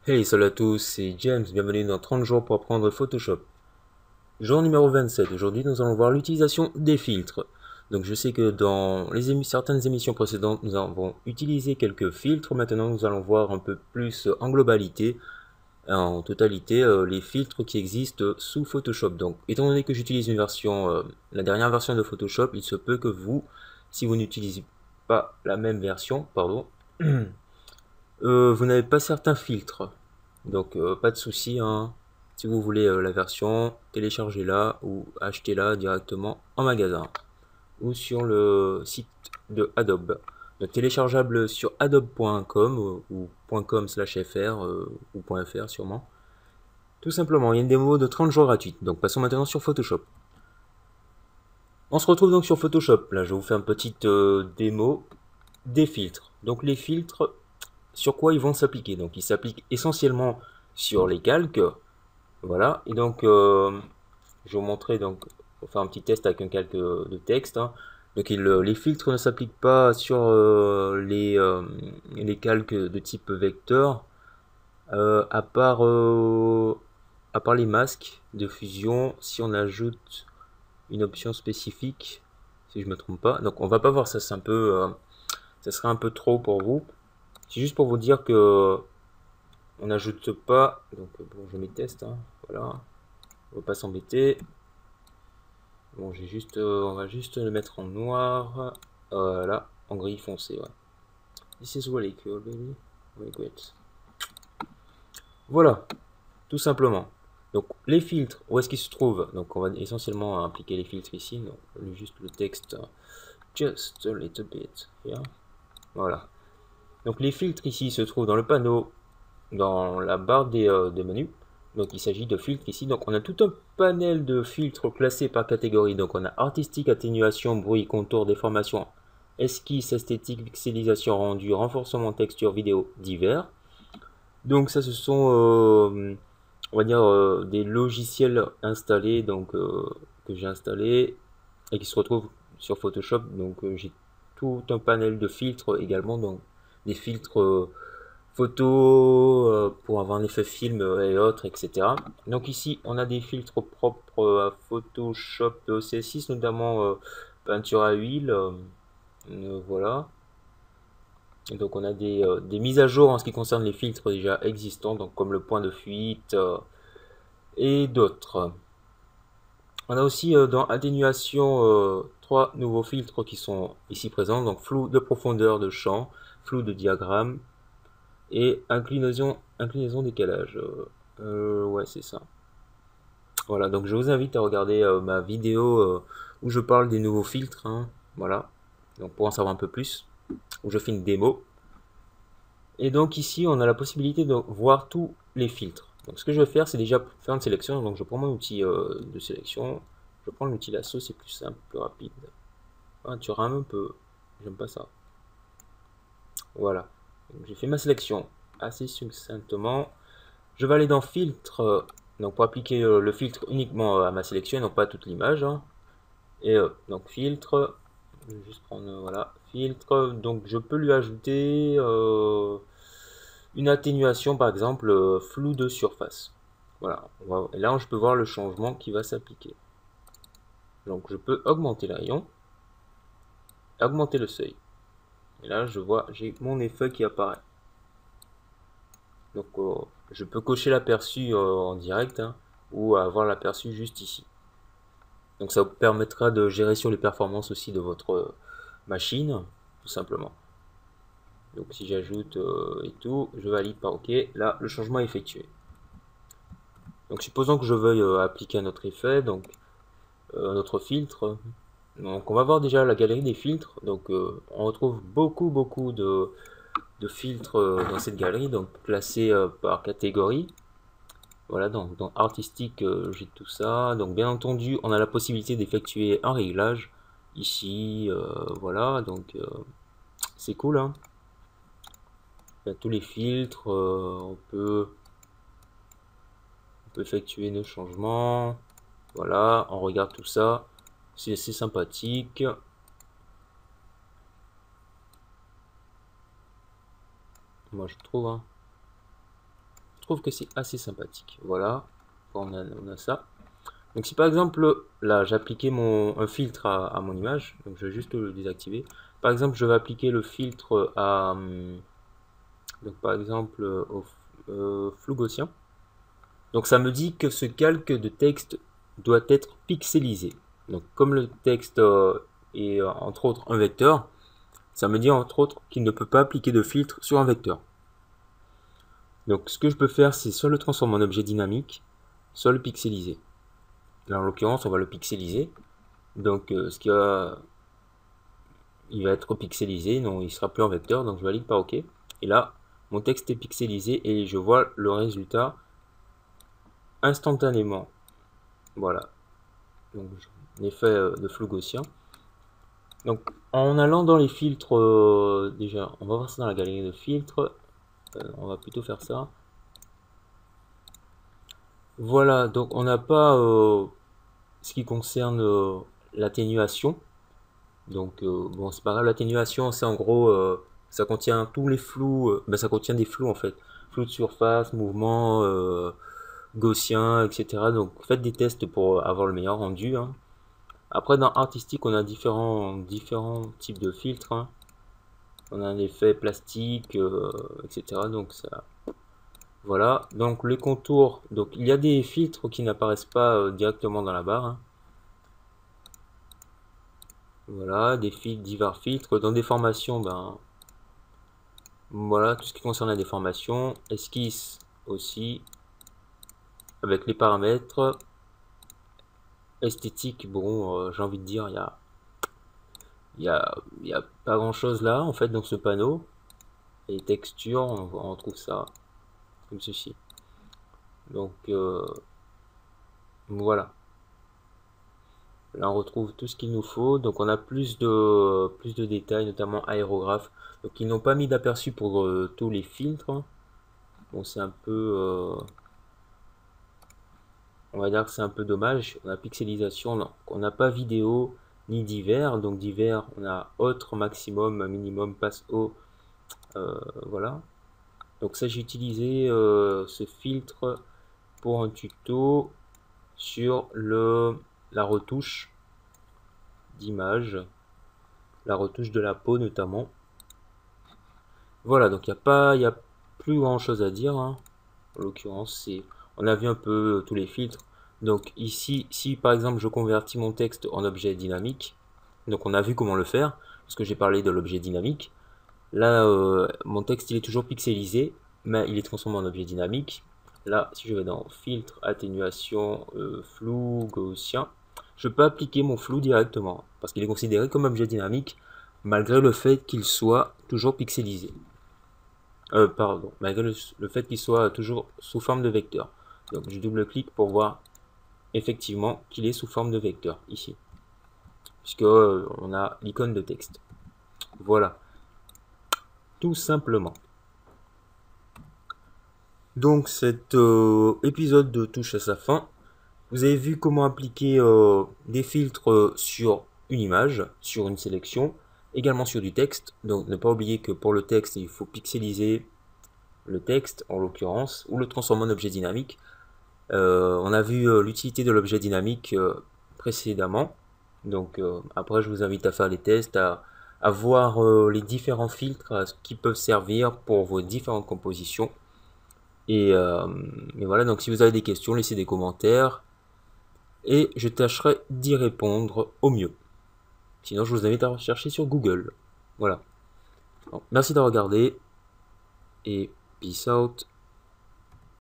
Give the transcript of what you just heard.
Hey, salut à tous, c'est James, bienvenue dans 30 jours pour apprendre Photoshop. Jour numéro 27, aujourd'hui nous allons voir l'utilisation des filtres. Donc je sais que dans certaines émissions précédentes nous avons utilisé quelques filtres, maintenant nous allons voir un peu plus en globalité, en totalité, les filtres qui existent sous Photoshop. Donc étant donné que j'utilise une version, la dernière version de Photoshop, il se peut que vous, si vous n'utilisez pas la même version, pardon, vous n'avez pas certains filtres. Donc pas de souci, hein. Si vous voulez la version, téléchargez-la ou achetez-la directement en magasin ou sur le site de Adobe. Donc téléchargeable sur adobe.com ou .com/fr ou .fr sûrement. Tout simplement, il y a une démo de 30 jours gratuite. Donc passons maintenant sur Photoshop. On se retrouve donc sur Photoshop. Là, je vais vous faire une petite démo des filtres. Donc les filtres, sur quoi ils vont s'appliquer? Donc ils s'appliquent essentiellement sur les calques. Voilà, et donc je vais vous montrer, donc pour faire un petit test avec un calque de texte, hein. Donc les filtres ne s'appliquent pas sur les calques de type vecteur, euh, à part, euh, à part les masques de fusion, si on ajoute une option spécifique, si je me trompe pas. Donc on va pas voir ça, c'est un peu, ça serait un peu trop pour vous. C'est juste pour vous dire que on n'ajoute pas, donc bon, je mets test, hein, voilà, on va pas s'embêter. Bon, on va juste le mettre en noir. Voilà, en gris foncé, ouais. This is really cool, baby. Great. Voilà, tout simplement. Donc, les filtres, où est-ce qu'ils se trouvent? Donc, on va essentiellement appliquer les filtres ici. Donc, juste le texte, just a little bit, here. Voilà. Donc, les filtres ici se trouvent dans le panneau, dans la barre des menus. Donc il s'agit de filtres ici. Donc on a tout un panel de filtres classés par catégorie. Donc on a artistique, atténuation, bruit, contour, déformation, esquisse, esthétique, pixelisation, rendu, renforcement, texture, vidéo, divers. Donc ça ce sont, on va dire, des logiciels installés, donc que j'ai installés et qui se retrouvent sur Photoshop. Donc j'ai tout un panel de filtres également. Donc des filtres photos pour avoir un effet film et autres, etc. Donc ici, on a des filtres propres à Photoshop CS6, notamment peinture à huile. Voilà. Et donc on a des mises à jour en ce qui concerne les filtres déjà existants, donc comme le point de fuite et d'autres. On a aussi dans atténuation trois nouveaux filtres qui sont ici présents, donc flou de profondeur de champ, flou de diagramme, et inclinaison décalage. Ouais, c'est ça. Voilà, donc je vous invite à regarder ma vidéo où je parle des nouveaux filtres, hein. Voilà, donc pour en savoir un peu plus, où je fais une démo. Et donc ici, on a la possibilité de voir tous les filtres. Donc ce que je vais faire, c'est déjà faire une sélection. Donc je prends mon outil de sélection. Je prends l'outil lasso, c'est plus simple, plus rapide. Ah, tu rames un peu. J'aime pas ça. Voilà. J'ai fait ma sélection assez succinctement. Je vais aller dans filtre, donc pour appliquer le filtre uniquement à ma sélection, non pas à toute l'image, hein. Et donc filtre, je vais juste prendre, voilà, filtre, donc je peux lui ajouter une atténuation, par exemple, flou de surface. Voilà, et là je peux voir le changement qui va s'appliquer. Donc je peux augmenter le rayon, augmenter le seuil. Et là je vois, j'ai mon effet qui apparaît. Donc je peux cocher l'aperçu en direct, hein, ou avoir l'aperçu juste ici. Donc ça vous permettra de gérer sur les performances aussi de votre machine, tout simplement. Donc si j'ajoute et tout, je valide par OK. Là, le changement est effectué. Donc supposons que je veuille appliquer un autre effet, donc un autre filtre. Donc on va voir déjà la galerie des filtres. Donc on retrouve beaucoup de filtres dans cette galerie, donc classés par catégorie. Voilà, donc dans artistique, j'ai tout ça. Donc bien entendu, on a la possibilité d'effectuer un réglage ici. Voilà, donc c'est cool, hein. Il y a tous les filtres, on peut effectuer nos changements. Voilà, on regarde tout ça. C'est assez sympathique. Moi je trouve, hein. trouve que c'est assez sympathique. Voilà, on a ça. Donc si par exemple, là j'ai appliqué un filtre à mon image, donc je vais juste le désactiver. Par exemple, je vais appliquer le filtre à, donc par exemple, au flou gaussien. Donc ça me dit que ce calque de texte doit être pixelisé. Donc comme le texte est entre autres un vecteur, ça me dit entre autres qu'il ne peut pas appliquer de filtre sur un vecteur. Donc ce que je peux faire, c'est soit le transformer en objet dynamique, soit le pixeliser. Là en l'occurrence, on va le pixeliser. Donc il va être pixelisé, non, il sera plus en vecteur, donc je valide par OK. Et là, mon texte est pixelisé et je vois le résultat instantanément. Voilà. Donc l'effet de flou gaussien. Donc en allant dans les filtres, déjà, on va voir ça dans la galerie de filtres. On va plutôt faire ça. Voilà, donc on n'a pas ce qui concerne l'atténuation. Donc bon, c'est pas grave, l'atténuation c'est en gros ça contient tous les flous, ça contient des flous en fait, flou de surface, mouvement, gaussien, etc. Donc faites des tests pour avoir le meilleur rendu, hein. Après dans artistique on a différents types de filtres, hein. On a un effet plastique, etc. Donc ça, voilà. Donc les contours, donc il y a des filtres qui n'apparaissent pas directement dans la barre, hein. Voilà, des filtres, divers filtres. Dans des formations, voilà, tout ce qui concerne la déformation. Esquisse aussi, avec les paramètres. Esthétique, bon, j'ai envie de dire, il y a pas grand chose là, en fait, dans ce panneau. Et texture, on retrouve ça comme ceci. Donc, voilà. Là, on retrouve tout ce qu'il nous faut. Donc, on a plus de détails, notamment aérographe. Donc, ils n'ont pas mis d'aperçu pour tous les filtres. Bon, c'est un peu... on va dire que c'est un peu dommage. On a pixelisation, non. On n'a pas vidéo ni divers. Donc, divers, on a autre, maximum, minimum, passe haut. Voilà. Donc, ça, j'ai utilisé ce filtre pour un tuto sur la retouche d'image, la retouche de la peau notamment. Voilà, donc il n'y a plus grand chose à dire, hein. En l'occurrence, on a vu un peu tous les filtres. Donc ici, si par exemple je convertis mon texte en objet dynamique, donc on a vu comment le faire, parce que j'ai parlé de l'objet dynamique. Là, mon texte il est toujours pixelisé, mais il est transformé en objet dynamique. Là, si je vais dans filtre, atténuation, flou, gaussien, je peux appliquer mon flou directement, parce qu'il est considéré comme objet dynamique, malgré le fait qu'il soit toujours pixelisé. Pardon, malgré le fait qu'il soit toujours sous forme de vecteur. Donc je double-clique pour voir effectivement qu'il est sous forme de vecteur, ici. Puisque on a l'icône de texte. Voilà. Tout simplement. Donc cet épisode touche à sa fin. Vous avez vu comment appliquer des filtres sur une image, sur une sélection, également sur du texte. Donc ne pas oublier que pour le texte, il faut pixeliser le texte en l'occurrence, ou le transformer en objet dynamique. On a vu l'utilité de l'objet dynamique précédemment. Donc après, je vous invite à faire les tests, à voir les différents filtres qui peuvent servir pour vos différentes compositions. Et voilà, donc si vous avez des questions, laissez des commentaires et je tâcherai d'y répondre au mieux. Sinon, je vous invite à rechercher sur Google. Voilà. Donc, merci de regarder et peace out.